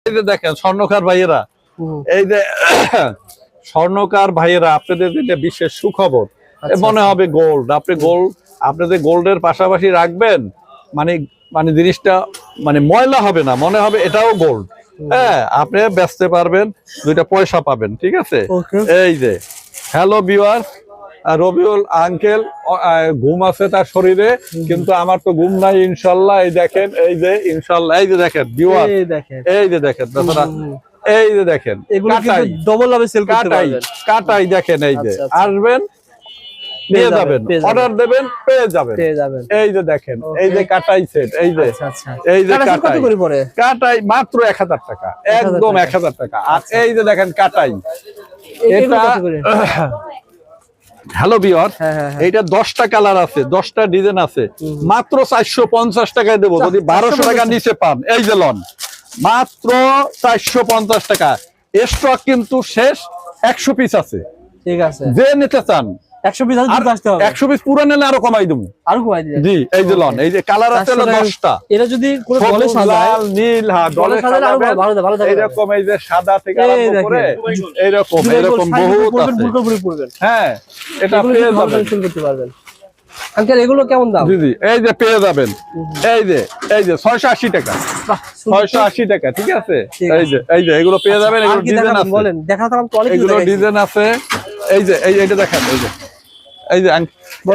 এই যে দেখেন স্বর্ণকার ভাইয়েরা, এই যে স্বর্ণকার ভাইয়েরা, আপনাদের যেটা বিশেষ সুখবর, মনে হবে গোল্ড। আপনি গোল্ড, আপনি যে গোল্ডের পাশাপাশি রাখবেন, মানে মানে জিনিসটা মানে ময়লা হবে না, মনে হবে এটাও গোল্ড। হ্যাঁ, আপনি বেচতে পারবেন, দুইটা পয়সা পাবেন। ঠিক আছে। এই যে হ্যালো ভিউয়ার্স, রবিউল আঙ্কেল ঘুম আছে তার শরীরে, কিন্তু আমার তো ঘুম নাই ইনশাল্লাহ। এই দেখেন, এই যে ইনশাল্লাহ, এই যে দেখেন ভিউয়ার্স, এই যে দেখেন তাছাড়া, এই যে দেখেন ডবল লাভে সেল করতে পারবেন। কাটাই দেখেন, এই যে আসবেন নিয়ে যাবেন, অর্ডার দেবেন পেয়ে যাবেন। এই যে দেখেন, এই যে কাটাই সেট, এই যে এই যে কাটাই মাত্র 1000 টাকা, একদম 1000 টাকা। আর এই যে দেখেন কাটাই, এটা হ্যালো ভিউয়ার্স, এইটা 10টা কালার আছে, 10টা ডিজাইন আছে, মাত্র 450 টাকায় দেবো। যদি 1200 টাকা নিচে পান, এই যে লন, মাত্র 450 টাকা। স্টক কিন্তু শেষ, 100 পিস আছে। ঠিক আছে, যে নিতে চান 100 পিস আসতে হবে। 100 পিস পুরো নিলে আরো কমাই দেবো, আরো কমাই দিবেন। জি, এই যে লন, এই যে কালার আছে 10টা। এটা যদি কোনো দলে সাজায়, লাল নীল, হ্যাঁ দলে সাজালে আরো ভালো থাকে। এরকম এই যে সাদা থেকে আরম্ভ করে এরকম বহুত আছে। হ্যাঁ, এটা পেয়ে যাবেন, শুরু করতে পারবেন। আঙ্কেল এগুলো কেমন দাম? জি জি, এই যে পেয়ে যাবেন, এই যে 680 টাকা, 680 টাকা। ঠিক আছে। এই যে এগুলো পেয়ে যাবেন। এগুলো ডিজাইন আছে, বলেন দেখাতাম কোয়ালিটি, এগুলো ডিজাইন আছে। এই যে এইটা দেখেন, এই যে এই যে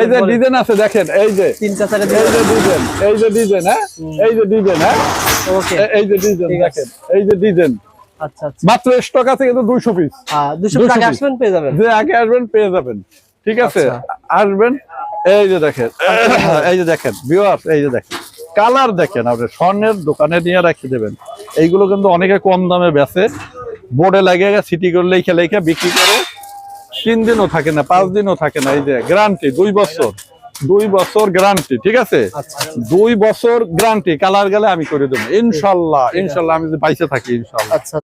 এই যে ডিজাইন আছে, দেখেন এই যে 3-4টা এই যে ডিজাইন, এই যে ডিজাইন, হ্যাঁ এই যে ডিজাইন, হ্যাঁ ওকে, এই যে ডিজাইন দেখেন, এই যে ডিজাইন। আচ্ছা আচ্ছা, মাত্র স্টক আছে কিন্তু 200 পিস। 200 পিস আগে আসবেন পেয়ে যাবেন, যে আগে আসবেন পেয়ে যাবেন। ঠিক আছে, আসবেন। এই যে দেখেন, এই যে দেখেন ভিউয়ার্স, এই যে দেখেন কালার দেখেন, আপনি স্বর্ণের দোকানে নিয়ে রেখে দেবেন। এইগুলো কিন্তু অনেকে কম দামে বেচে, বোর্ডে লাগিয়ে সিটি করে লেখে লেখে বিক্রি করে, 3 দিনও থাকে না, 5 দিনও থাকে না। এই যে গ্যারান্টি 2 বছর, 2 বছর গ্যারান্টি। ঠিক আছে, 2 বছর গ্যারান্টি। কালার গেলে আমি করে দেবো ইনশাল্লাহ, ইনশাল্লাহ, আমি যদি বাইসে থাকি ইনশাল্লাহ।